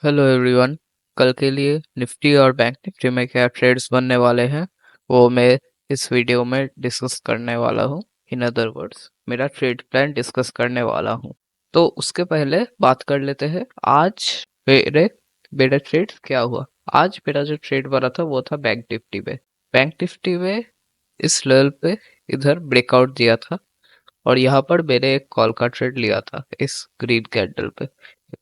Hello everyone. कल के लिए निफ्टी और बैंक निफ्टी में क्या ट्रेड्स बनने वाले हैं वो मैं इस वीडियो में डिस्कस करने वाला हूँ। इन अदर वर्ड्स मेरा ट्रेड प्लान डिस्कस करने वाला हूँ। तो उसके पहले बात कर लेते हैं आज मेरे मेरा ट्रेड क्या हुआ। आज मेरा जो ट्रेड बना था वो था बैंक निफ्टी में। बैंक निफ्टी में इस लेवल पे इधर ब्रेकआउट दिया था और यहाँ पर मैंने एक कॉल का ट्रेड लिया था। इस ग्रीन कैंडल पे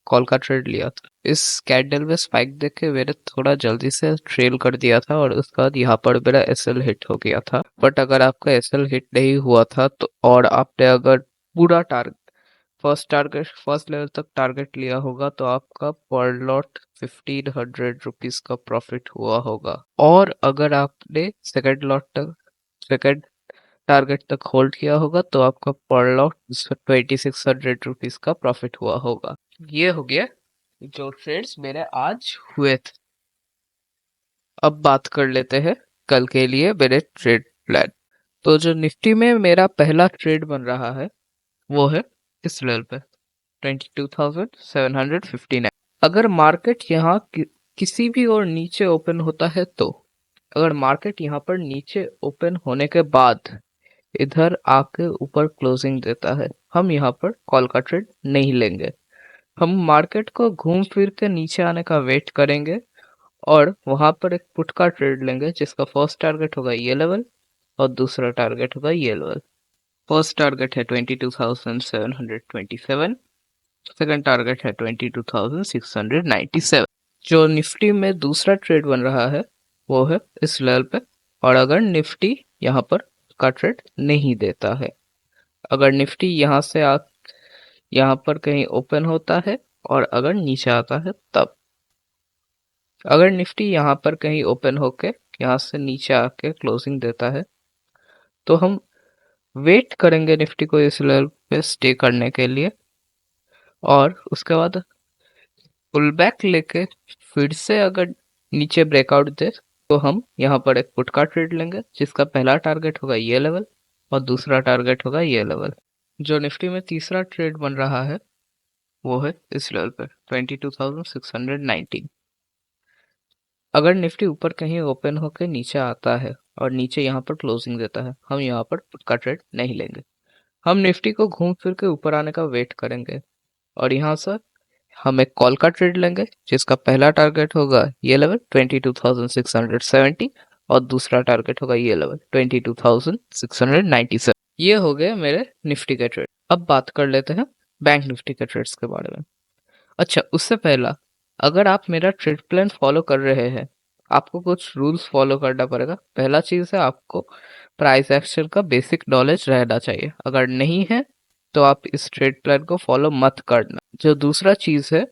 कॉल का ट्रेड लिया था। इस कैंडल में स्पाइक देख के मैंने थोड़ा जल्दी से ट्रेल कर दिया था और उसके बाद यहाँ पर मेरा एसएल हिट हो गया था। बट अगर आपका एसएल हिट नहीं हुआ था तो और आपने अगर पूरा फर्स्ट लेवल तक टारगेट लिया होगा तो आपका पर लॉट 1500 रुपीज का प्रॉफिट हुआ होगा। और अगर आपने सेकंड टारगेट तक होल्ड किया होगा तो आपका पर लॉट 2600 रुपीज का प्रॉफिट हुआ होगा। ये हो गया जो ट्रेड्स मेरे आज हुए थे। अब बात कर लेते हैं कल के लिए मेरे ट्रेड प्लान। तो जो निफ्टी में मेरा पहला ट्रेड बन रहा है वो है इस लेवल पे 22,759। अगर मार्केट यहाँ किसी भी और नीचे ओपन होता है तो अगर मार्केट यहाँ पर नीचे ओपन होने के बाद इधर आके ऊपर क्लोजिंग देता है, हम यहाँ पर कॉल का ट्रेड नहीं लेंगे। हम मार्केट को घूम फिर के नीचे आने का वेट करेंगे और वहां पर एक पुट का ट्रेड लेंगे जिसका फर्स्ट टारगेट होगा ये लेवल और दूसरा टारगेट होगा ये लेवल। फर्स्ट टारगेट है 22,727, सेकंड टारगेट है 22,697। जो निफ्टी में दूसरा ट्रेड बन रहा है वो है इस लेवल पे। और अगर निफ्टी यहाँ पर का ट्रेड नहीं देता है, अगर निफ्टी यहाँ पर कहीं ओपन होता है और अगर नीचे आता है तब, अगर निफ्टी यहाँ पर कहीं ओपन होके यहाँ से नीचे आके क्लोजिंग देता है तो हम वेट करेंगे निफ्टी को इस लेवल पे स्टे करने के लिए और उसके बाद पुल बैक लेके फिर से अगर नीचे ब्रेकआउट दे तो हम यहाँ पर एक पुट का ट्रेड लेंगे जिसका पहला टारगेट होगा ये लेवल और दूसरा टारगेट होगा ये लेवल। जो निफ्टी में तीसरा ट्रेड बन रहा है वो है इस लेवल पर 22,619। अगर निफ्टी ऊपर कहीं ओपन होकर नीचे आता है और नीचे यहाँ पर क्लोजिंग देता है, हम यहाँ पर पुट का ट्रेड नहीं लेंगे। हम निफ्टी को घूम फिर के ऊपर आने का वेट करेंगे और यहाँ से हम एक कॉल का ट्रेड लेंगे जिसका पहला टारगेट होगा ये लेवल 22,670 और दूसरा टारगेट होगा ये लेवल 22,697। ये हो गए मेरे निफ्टी के ट्रेड। अब बात कर लेते हैं बैंक निफ्टी के ट्रेड्स के बारे में। अच्छा, उससे पहला अगर आप मेरा ट्रेड प्लान फॉलो कर रहे हैं आपको कुछ रूल्स फॉलो करना पड़ेगा। पहला चीज है आपको प्राइस एक्शन का बेसिक नॉलेज रहना चाहिए। अगर नहीं है तो आप इस ट्रेड प्लान को फॉलो मत करना। जो दूसरा चीज है,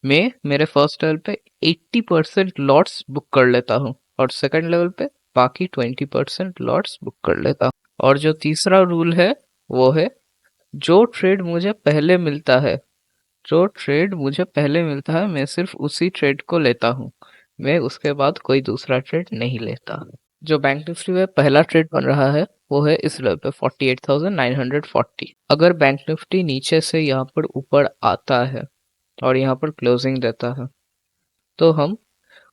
मैं मेरे फर्स्ट लेवल पे 80% लॉट्स बुक कर लेता हूँ और सेकंड लेवल पे बाकी 20% लॉट्स बुक कर लेता हूँ। और जो तीसरा रूल है वो है जो ट्रेड मुझे पहले मिलता है मैं सिर्फ उसी ट्रेड को लेता हूँ। मैं उसके बाद कोई दूसरा ट्रेड नहीं लेता। जो बैंक निफ्टी में पहला ट्रेड बन रहा है वो है इस लेवल पे 48,940। अगर बैंक निफ्टी नीचे से यहाँ पर ऊपर आता है और यहाँ पर क्लोजिंग देता है तो हम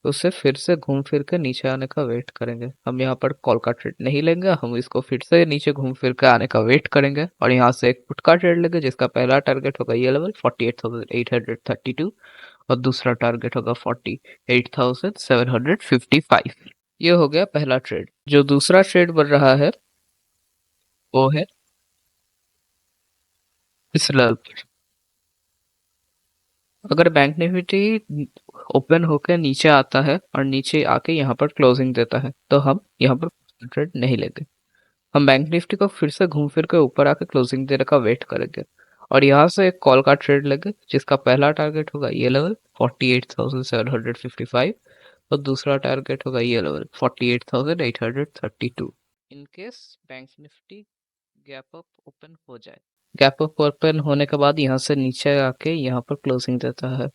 उसे फिर से घूम फिर के नीचे आने का वेट करेंगे। हम यहाँ पर कॉल का ट्रेड नहीं लेंगे, हम इसको फिर से नीचे घूम फिर के आने का वेट करेंगे और यहाँ से एक पुट का ट्रेड लेंगे जिसका पहला टारगेट होगा ये लेवल 48,832 और दूसरा टारगेट होगा 48,755। ये हो गया पहला ट्रेड। जो दूसरा ट्रेड बन रहा है वो है इस लेवल पर। अगर बैंक निफ्टी ओपन होकर नीचे आता है और नीचे आके यहाँ पर क्लोजिंग देता है तो हम यहाँ पर ट्रेड नहीं लेंगे। हम बैंक निफ्टी को फिर से घूम फिर के ऊपर आके क्लोजिंग देने का वेट करेंगे और यहाँ से एक कॉल का ट्रेड लेंगे जिसका पहला टारगेट होगा ये लेवल 48,755 और दूसरा टारगेट होगा ये level 48,832। In case bank Nifty gap up open हो जाए, गैप अप ओपन होने के बाद यहाँ से नीचे आके यहाँ पर क्लोजिंग देता है,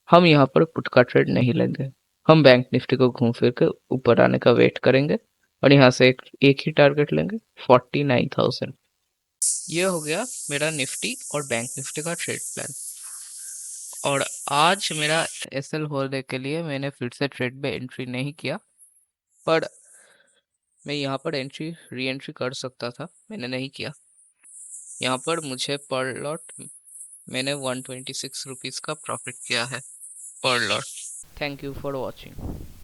हम यहाँ पर पुट का ट्रेड नहीं लेंगे। हम बैंक निफ्टी को घूम फिर के ऊपर आने का वेट करेंगे और यहाँ से एक ही टारगेट लेंगे 49,000। ये हो गया मेरा निफ्टी और बैंक निफ्टी का ट्रेड प्लान। और आज मेरा एसएल होने के लिए मैंने फिर से ट्रेड में एंट्री नहीं किया, पर मैं यहाँ पर री एंट्री कर सकता था, मैंने नहीं किया। यहाँ पर मुझे पर लॉट मैंने 126 रुपीज़ का प्रॉफिट किया है पर lot. Thank you for watching.